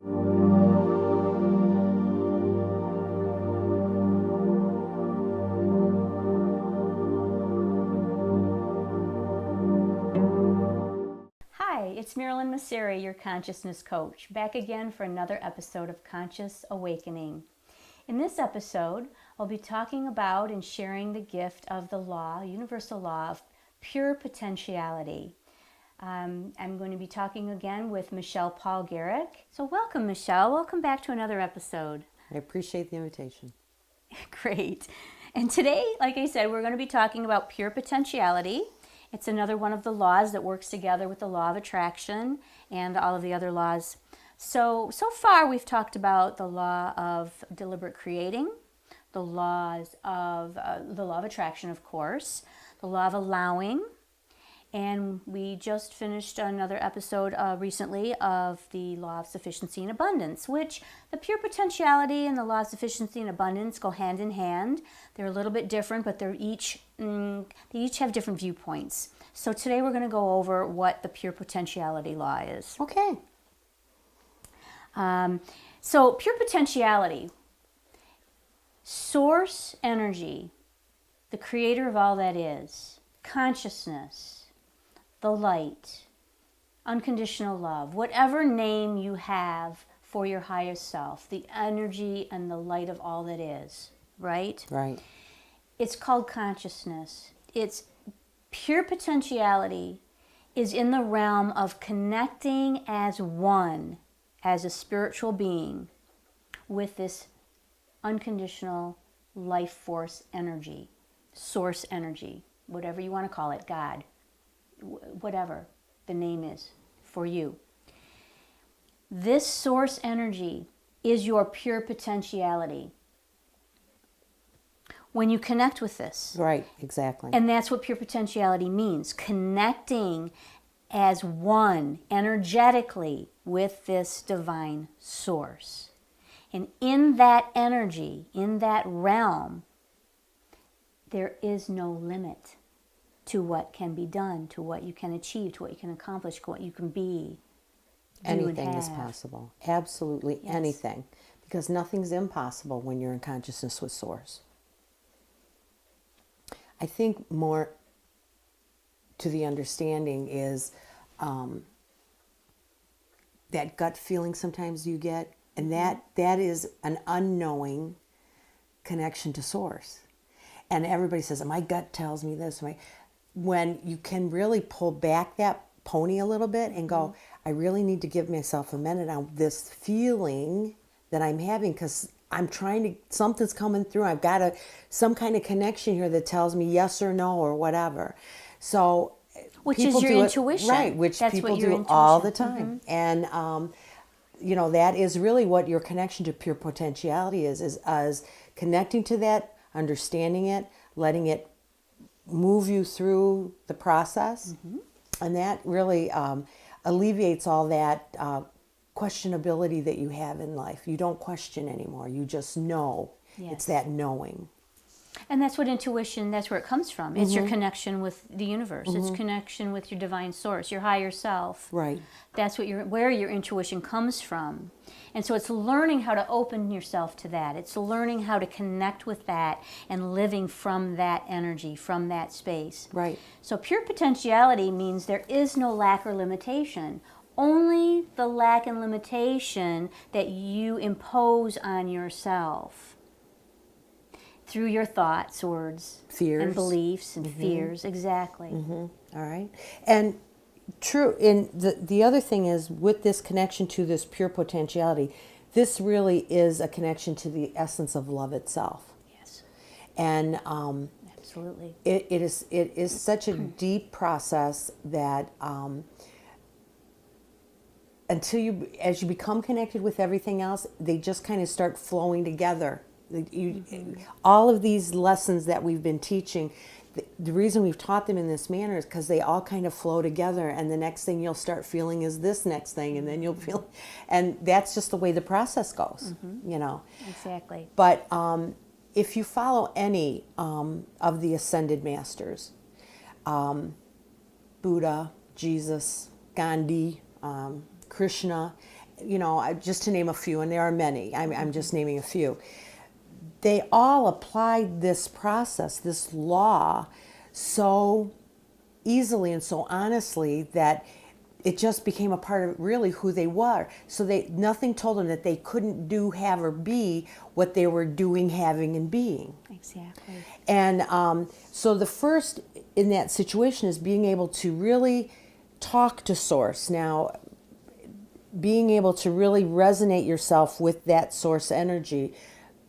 Hi, it's Marilyn Maceri, your consciousness coach, back again for another episode of Conscious Awakening. In this episode, I'll be talking about and sharing the gift of the law, universal law of pure potentiality. I'm going to be talking again with Michelle Pawl-Gierak. So welcome, Michelle. Welcome back to another episode. I appreciate the invitation. Great. And today, like I said, we're going to be talking about pure potentiality. It's another one of the laws that works together with the law of attraction and all of the other laws. So far we've talked about the law of deliberate creating, the law of attraction, of course, the law of allowing, and we just finished another episode recently of the law of sufficiency and abundance, which the pure potentiality and the law of sufficiency and abundance go hand in hand. They're a little bit different, but they each have different viewpoints. So today we're going to go over what the pure potentiality law is. Okay. So pure potentiality, source energy, the creator of all that is, consciousness, the light, unconditional love, whatever name you have for your highest self, the energy and the light of all that is, right? Right. It's called consciousness. It's pure potentiality is in the realm of connecting as one, as a spiritual being, with this unconditional life force energy, source energy, whatever you want to call it, God, whatever the name is for you. This source energy is your pure potentiality. When you connect with this. Right, exactly. And that's what pure potentiality means, connecting as one energetically with this divine source. And in that energy, in that realm, there is no limit to what can be done, to what you can achieve, to what you can accomplish, to what you can be. Anything is possible. Absolutely Yes. anything. Because nothing's impossible when you're in consciousness with Source. I think more to the understanding is that gut feeling sometimes you get, and that is an unknowing connection to Source. And everybody says, my gut tells me this. When you can really pull back that pony a little bit and go, I really need to give myself a minute on this feeling that I'm having, because I'm trying to, something's coming through. I've got some kind of connection here that tells me yes or no or whatever. So which is your intuition. Right, which That's people your do intuition. all the time. And, that is really what your connection to pure potentiality is connecting to that, understanding it, letting it move you through the process. And that really alleviates all that questionability that you have in life. You don't question anymore. You just know. Yes. It's that knowing. And that's what intuition, that's where it comes from. It's your connection with the universe. It's connection with your divine source, your higher self. Right. That's where your intuition comes from. And so it's learning how to open yourself to that. It's learning how to connect with that and living from that energy, from that space. Right. So pure potentiality means there is no lack or limitation. Only the lack and limitation that you impose on yourself through your thoughts, words, fears, and beliefs, and fears. Exactly. All right. And true. And the other thing is, with this connection to this pure potentiality, this really is a connection to the essence of love itself. Yes. And absolutely, it is such a deep process that as you become connected with everything else, they just kind of start flowing together. All of these lessons that we've been teaching, the reason we've taught them in this manner is because they all kind of flow together, and the next thing you'll start feeling is this next thing, and then you'll feel, and that's just the way the process goes, Exactly. But if you follow any of the ascended masters, Buddha, Jesus, Gandhi, Krishna, just to name a few, and there are many, I'm just naming a few, they all applied this process, this law, so easily and so honestly that it just became a part of really who they were. So nothing told them that they couldn't do, have, or be what they were doing, having, and being. Exactly. And so the first in that situation is being able to really talk to Source. Now, being able to really resonate yourself with that Source energy,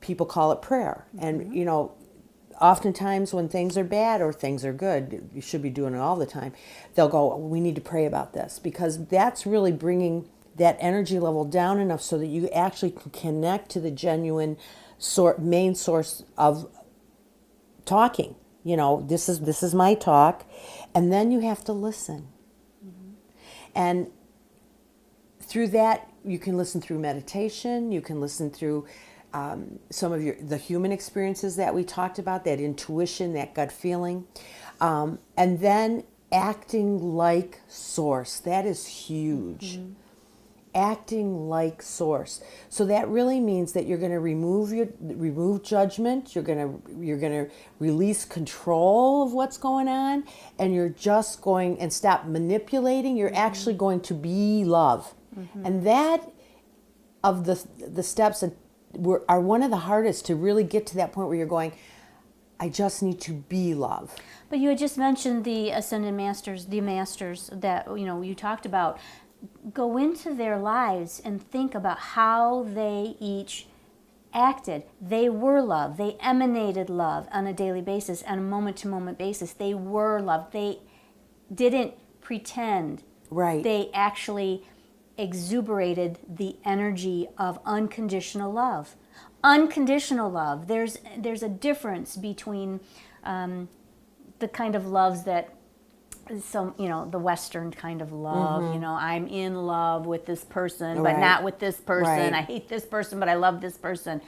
people call it prayer. And, oftentimes when things are bad or things are good, you should be doing it all the time, they'll go, we need to pray about this, because that's really bringing that energy level down enough so that you actually can connect to the genuine main source of talking. This is my talk, and then you have to listen. And through that, you can listen through meditation, you can listen through some of the human experiences that we talked about, that intuition, that gut feeling, and then acting like Source. That is huge. Acting like Source. So that really means that you're going to remove judgment. You're going to release control of what's going on, and you're just going and stop manipulating. You're actually going to be love, and that of the steps are one of the hardest to really get to that point where you're going, I just need to be love. But you had just mentioned the Ascended Masters, the Masters that, you talked about. Go into their lives and think about how they each acted. They were love. They emanated love on a daily basis, on a moment-to-moment basis. They were love. They didn't pretend. Right. They actually exuberated the energy of unconditional love. Unconditional love. There's a difference between the kind of loves that the Western kind of love, I'm in love with this person, but not with this person. Right. I hate this person, but I love this person.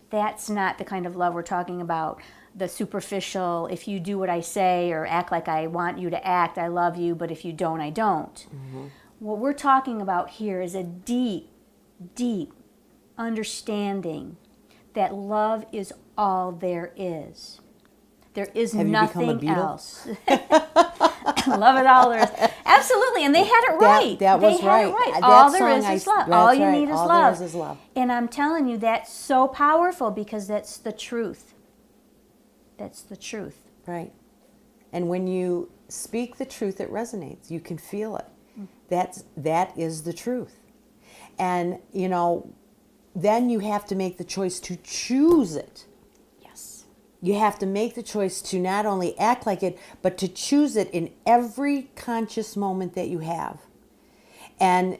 That's not the kind of love we're talking about. The superficial, if you do what I say or act like I want you to act, I love you, but if you don't, I don't. What we're talking about here is a deep, deep understanding that love is all there is. There is nothing else. Love it all there is. Absolutely, and they had it right. That was right. All there is love. All you need is all love. there is love. And I'm telling you, that's so powerful because that's the truth. That's the truth. Right. And when you speak the truth, it resonates. You can feel it. That is the truth. And, then you have to make the choice to choose it. Yes. You have to make the choice to not only act like it, but to choose it in every conscious moment that you have. And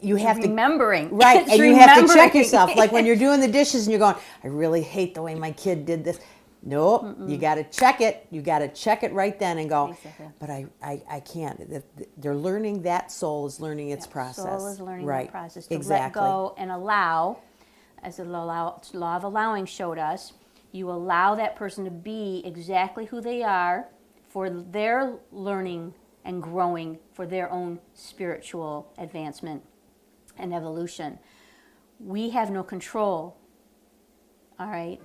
you have remembering. Right. It's and you have to check yourself. Like when you're doing the dishes and you're going, I really hate the way my kid did this. Nope, you got to check it. You got to check it right then and go, but I can't. They're learning, that soul is learning its process. Soul is learning right. the process to exactly. let go and allow, as the law of allowing showed us, you allow that person to be exactly who they are for their learning and growing, for their own spiritual advancement and evolution. We have no control, all right?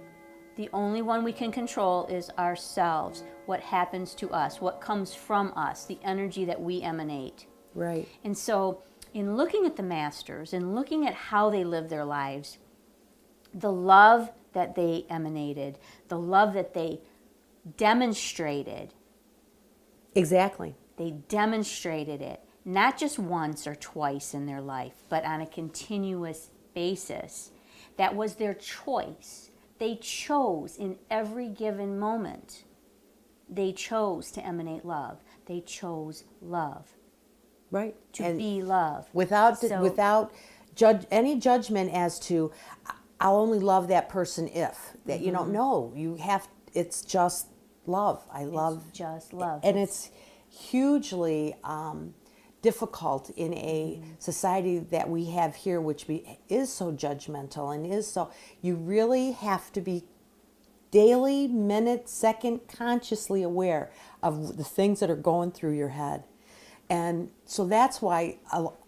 The only one we can control is ourselves, what happens to us, what comes from us, the energy that we emanate. Right. And so in looking at the masters and looking at how they lived their lives, the love that they emanated, the love that they demonstrated. Exactly. They demonstrated it, not just once or twice in their life, but on a continuous basis. That was their choice. They chose in every given moment. They chose to emanate love. They chose love. Right. To be love. Without any judgment as to, I'll only love that person if. That you don't know. It's just love. It's just love. And it's hugely difficult in a society that we have here, which is so judgmental and is so, you really have to be daily, minute, second, consciously aware of the things that are going through your head. And so that's why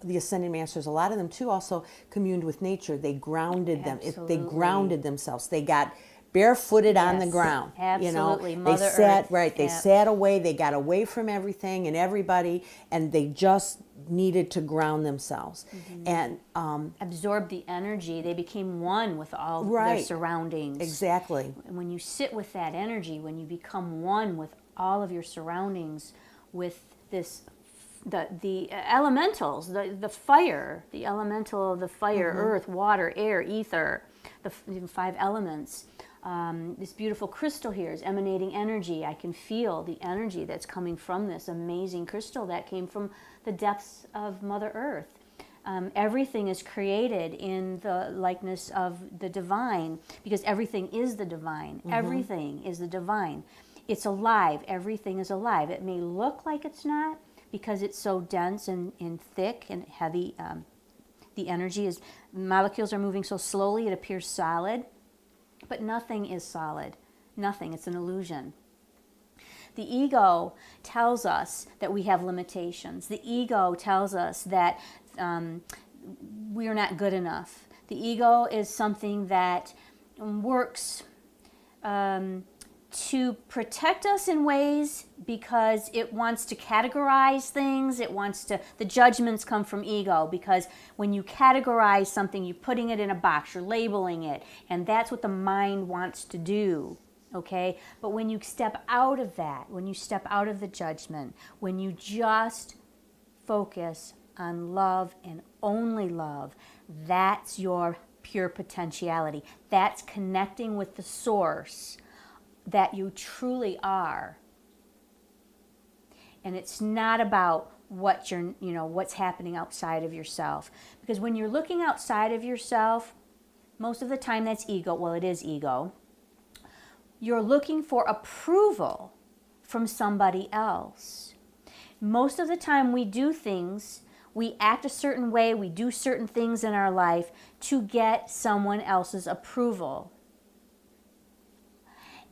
the Ascended Masters, a lot of them too, also communed with nature. They grounded them. They grounded themselves. They got barefooted on the ground. Absolutely. You know, Mother they sat Earth. right. They sat away. They got away from everything and everybody, and they just needed to ground themselves and Absorb the energy. They became one with all their surroundings. Exactly. And when you sit with that energy, when you become one with all of your surroundings, with this, the elementals, the fire, the elemental of the fire, earth, water, air, ether, the 5 elements. This beautiful crystal here is emanating energy. I can feel the energy that's coming from this amazing crystal that came from the depths of Mother Earth. Everything is created in the likeness of the divine, because everything is the divine. Everything is the divine. It's alive. Everything is alive. It may look like it's not because it's so dense and thick and heavy. The energy is, molecules are moving so slowly it appears solid. But nothing is solid. Nothing. It's an illusion. The ego tells us that we have limitations. The ego tells us that we are not good enough. The ego is something that works to protect us in ways because it wants to categorize things. It wants to, the judgments come from ego, because when you categorize something, you're putting it in a box, you're labeling it, and that's what the mind wants to do, okay? But when you step out of that, when you step out of the judgment, when you just focus on love and only love, that's your pure potentiality. That's connecting with the source that you truly are. And it's not about what you're, what's happening outside of yourself. Because when you're looking outside of yourself, most of the time that's ego. Well, it is ego. You're looking for approval from somebody else. Most of the time we do things, we act a certain way, we do certain things in our life to get someone else's approval.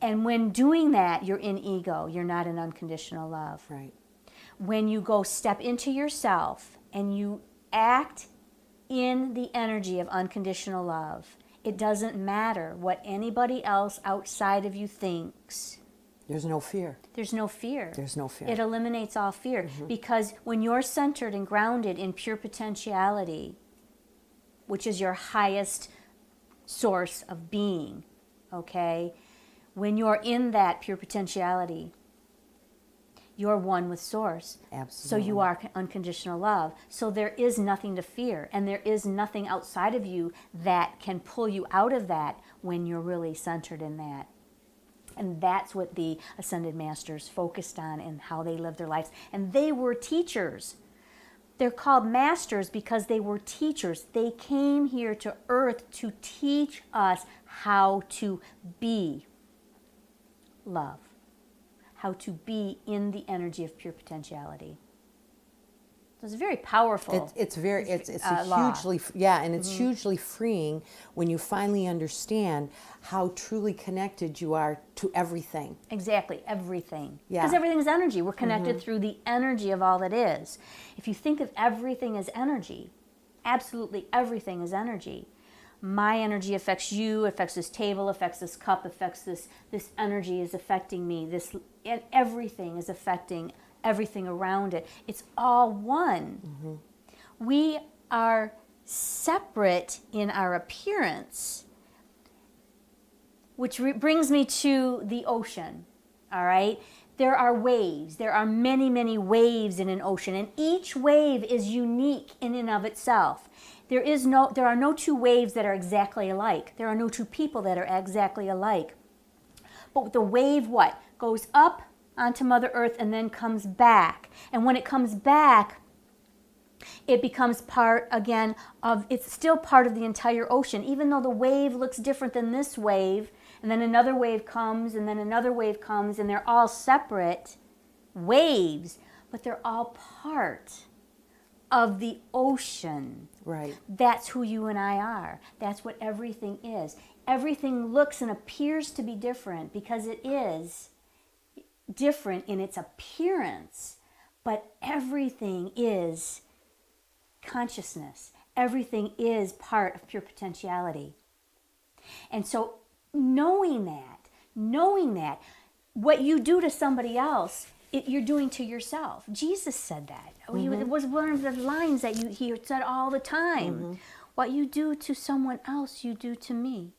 And when doing that, you're in ego. You're not in unconditional love. Right. When you go step into yourself and you act in the energy of unconditional love, it doesn't matter what anybody else outside of you thinks. There's no fear. There's no fear. There's no fear. It eliminates all fear. Because when you're centered and grounded in pure potentiality, which is your highest source of being, okay? When you're in that pure potentiality, you're one with Source. Absolutely. So you are unconditional love. So there is nothing to fear, and there is nothing outside of you that can pull you out of that when you're really centered in that. And that's what the Ascended Masters focused on and how they lived their lives. And they were teachers. They're called masters because they were teachers. They came here to Earth to teach us how to be love, how to be in the energy of pure potentiality. So it's very powerful. It's law. hugely, and it's hugely freeing when you finally understand how truly connected you are to everything. Exactly, everything. Yeah. Because everything is energy. We're connected through the energy of all that is. If you think of everything as energy, absolutely everything is energy. My energy affects you, affects this table, affects this cup, affects this energy is affecting me. And everything is affecting everything around it. It's all one. We are separate in our appearance, which brings me to the ocean, all right? There are waves. There are many, many waves in an ocean, and each wave is unique in and of itself. There are no two waves that are exactly alike. There are no two people that are exactly alike. But the wave, what? Goes up onto Mother Earth and then comes back. And when it comes back, it becomes part, again, it's still part of the entire ocean. Even though the wave looks different than this wave, and then another wave comes, and then another wave comes, and they're all separate waves, but they're all part of the ocean. Right. That's who you and I are. That's what everything is. Everything looks and appears to be different because it is different in its appearance, But everything is consciousness. Everything is part of pure potentiality. And so knowing that, what you do to somebody else, you're doing to yourself. Jesus said that. It was one of the lines that he said all the time. What you do to someone else, you do to me.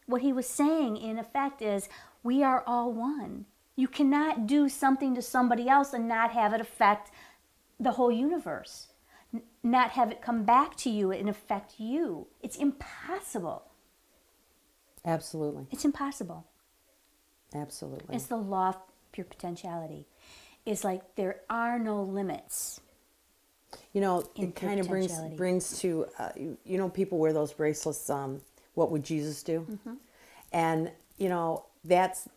What he was saying, in effect, is we are all one. You cannot do something to somebody else and not have it affect the whole universe. Not have it come back to you and affect you. It's impossible. Absolutely. It's impossible. Absolutely. It's the law of pure potentiality. It's like there are no limits. It kind of brings to, people wear those bracelets, what would Jesus do? And, that's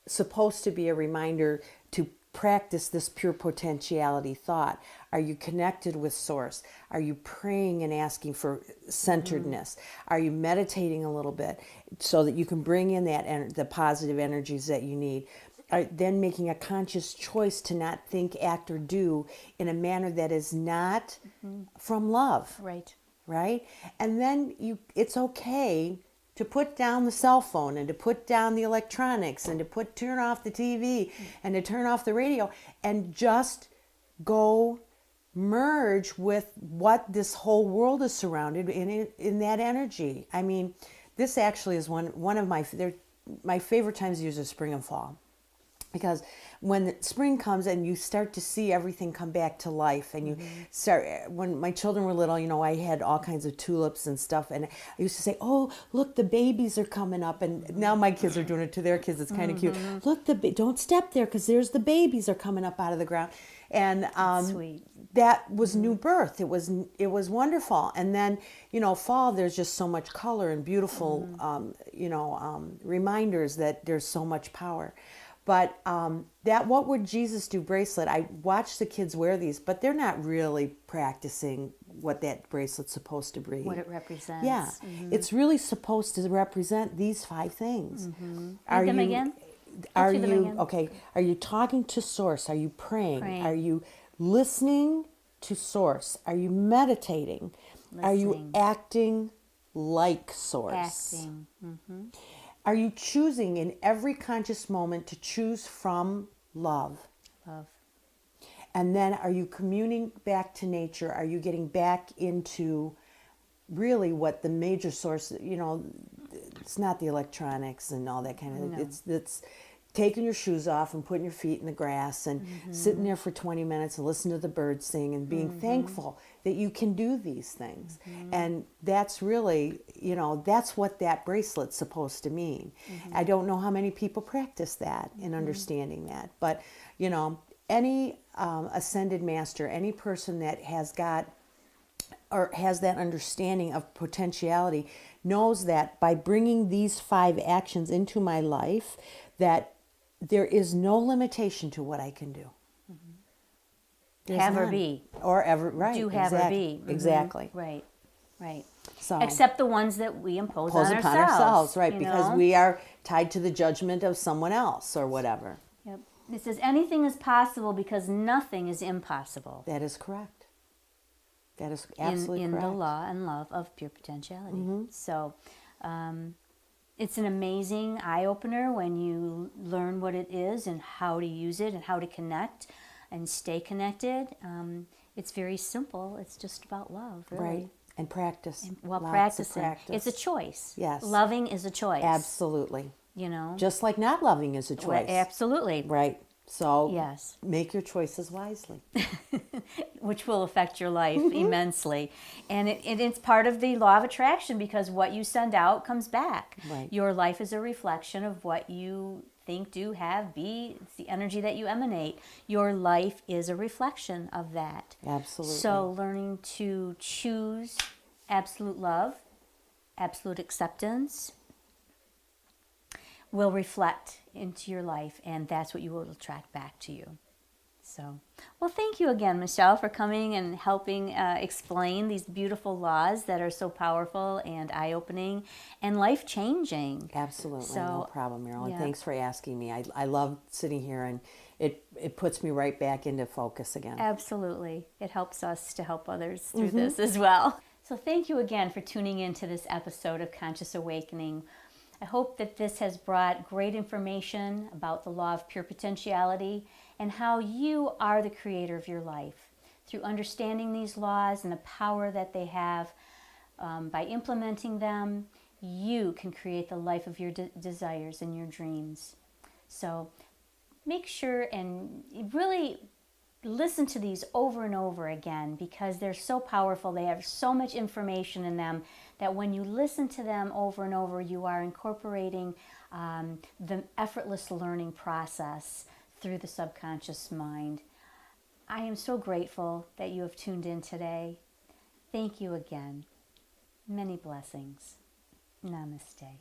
supposed to be a reminder to practice this pure potentiality thought. Are you connected with Source? Are you praying and asking for centeredness? Are you meditating a little bit so that you can bring in the positive energies that you need? Then making a conscious choice to not think, act, or do in a manner that is not from love. Right? And then it's okay to put down the cell phone and to put down the electronics and to turn off the TV and to turn off the radio and just go merge with what this whole world is surrounded in that energy. I mean, this actually is one of my favorite times of year is spring and fall. Because when spring comes and you start to see everything come back to life, and you start, when my children were little, I had all kinds of tulips and stuff, and I used to say, oh, look, the babies are coming up, and now my kids are doing it to their kids. It's kind of cute. Look, don't step there, because there's the babies are coming up out of the ground. And sweet. That was new birth. It was wonderful. And then, fall, there's just so much color and beautiful, reminders that there's so much power. But that what would Jesus do bracelet, I watch the kids wear these, but they're not really practicing what that bracelet's supposed to bring. What it represents. Yeah. It's really supposed to represent these 5 things. Read them again. Are you talking to Source? Are you praying? Are you listening to Source? Are you meditating? Are you acting like Source? Acting. Are you choosing in every conscious moment to choose from love? Love. And then are you communing back to nature? Are you getting back into really what the major source, it's not the electronics and all that kind of, it's taking your shoes off and putting your feet in the grass and sitting there for 20 minutes and listening to the birds sing and being thankful that you can do these things. And that's really, that's what that bracelet's supposed to mean. I don't know how many people practice that in understanding that, but any ascended master, any person that has got or has that understanding of potentiality knows that by bringing these 5 actions into my life, that there is no limitation to what I can do. Have or be. Or ever, right. Do have or be. Exactly. Right. So, except the ones that we impose on upon ourselves, right, because know? we are tied to the judgment of someone else or whatever. Yep. It says anything is possible because nothing is impossible. That is correct. That is absolutely in correct. the law and love of pure potentiality. So it's an amazing eye-opener when you learn what it is and how to use it and how to connect and stay connected. It's very simple. It's just about love, really. Right. And practice. Practicing. Practice. It's a choice. Yes. Loving is a choice. Absolutely. Just like not loving is a choice. Well, absolutely. Right. So yes, make your choices wisely. Which will affect your life immensely. And it's part of the law of attraction, because what you send out comes back. Right. Your life is a reflection of what you think, do, have, be. It's the energy that you emanate. Your life is a reflection of that. Absolutely. So learning to choose absolute love, absolute acceptance, will reflect into your life, and that's what you will attract back to you. So, well, thank you again, Michelle, for coming and helping explain these beautiful laws that are so powerful and eye-opening and life-changing. Absolutely, So, no problem, Marilyn. yeah. Thanks for asking me. I love sitting here, and it puts me right back into focus again. Absolutely. It helps us to help others through this as well. So thank you again for tuning in to this episode of Conscious Awakening. I hope that this has brought great information about the law of pure potentiality and how you are the creator of your life. Through understanding these laws and the power that they have, by implementing them, you can create the life of your desires and your dreams. So make sure and really listen to these over and over again, because they're so powerful. They have so much information in them that when you listen to them over and over, you are incorporating the effortless learning process through the subconscious mind. I am so grateful that you have tuned in today. Thank you again. Many blessings. Namaste.